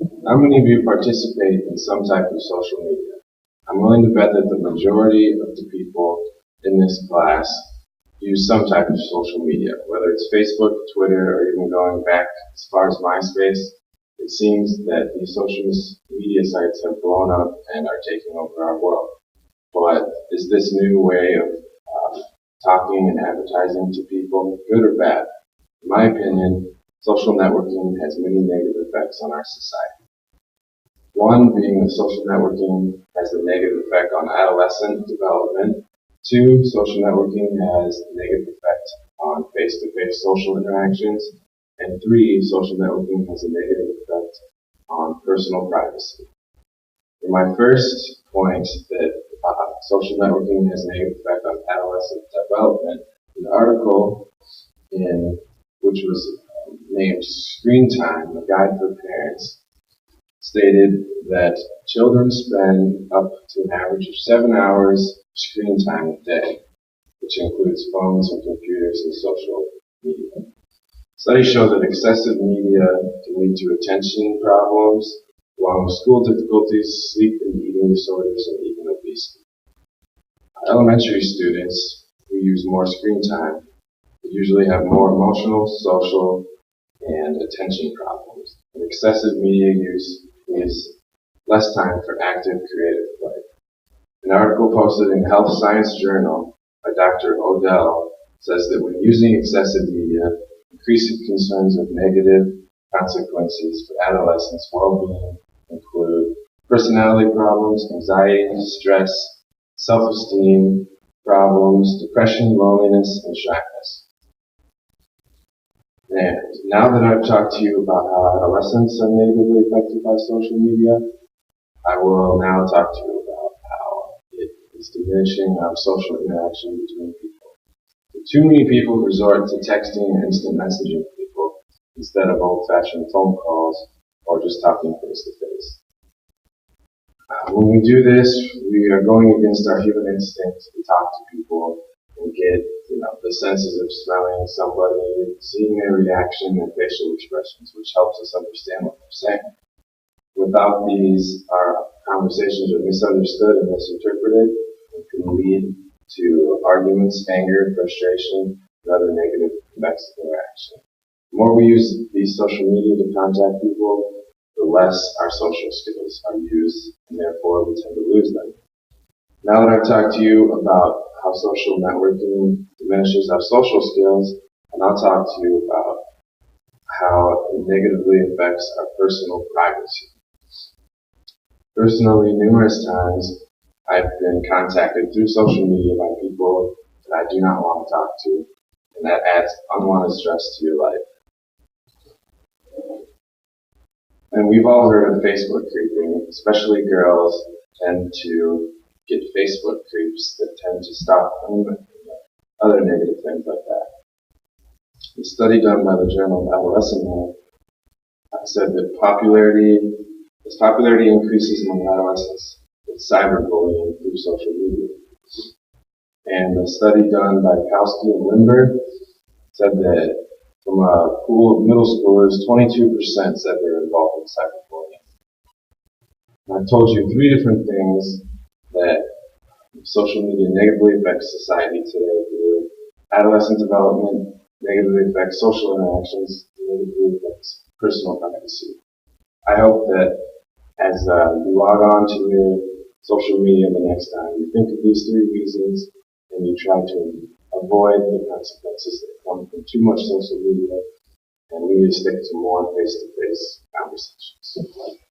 How many of you participate in some type of social media? I'm willing to bet that the majority of the people in this class use some type of social media, whether it's Facebook, Twitter, or even going back as far as MySpace. It seems that these social media sites have blown up and are taking over our world. But is this new way of talking and advertising to people good or bad? In my opinion, social networking has many negative effects on our society. One being that social networking has a negative effect on adolescent development. Two, social networking has a negative effect on face-to-face social interactions. And three, social networking has a negative effect on personal privacy. In my first point that social networking has a negative effect on adolescent development, an article which was named Screen Time, a guide for parents, stated that children spend up to an average of 7 hours screen time a day, which includes phones and computers and social media. Studies show that excessive media can lead to attention problems, along with school difficulties, sleep and eating disorders, and even obesity. Elementary students who use more screen time usually have more emotional, social, and attention problems. And excessive media use leaves less time for active creative play. An article posted in Health Science Journal by Dr. Odell says that when using excessive media, increasing concerns of negative consequences for adolescents' well-being include personality problems, anxiety, stress, self-esteem problems, depression, loneliness, and shyness. And now that I've talked to you about how adolescents are negatively affected by social media, I will now talk to you about how it is diminishing our social interaction between people. Too many people resort to texting and instant messaging people instead of old-fashioned phone calls or just talking face-to-face. When we do this, we are going against our human instinct to talk to people and get the senses of smelling somebody, seeing their reaction and facial expressions, which helps us understand what they're saying. Without these, our conversations are misunderstood and misinterpreted and can lead to arguments, anger, frustration, and other negative effects of interaction. The more we use these social media to contact people, the less our social skills are used, and therefore we tend to lose them. Now that I've talked to you about how social networking diminishes our social skills, and I'll talk to you about how it negatively affects our personal privacy. Personally, numerous times I've been contacted through social media by people that I do not want to talk to, and that adds unwanted stress to your life. And we've all heard of Facebook creeping, especially girls tend to get Facebook creeps that tend to stalk them and other negative things like that. A study done by the Journal of Adolescent Health said that as popularity increases among adolescents, it's cyberbullying through social media. And a study done by Kowski and Limber said that from a pool of middle schoolers, 22% said they were involved in cyberbullying. And I've told you 3 different things that social media negatively affects society today through adolescent development, negatively affects social interactions, negatively affects personal privacy. I hope that as you log on to your social media the next time, you think of these 3 reasons and you try to avoid the consequences that come from too much social media, and we need to stick to more face-to-face conversations.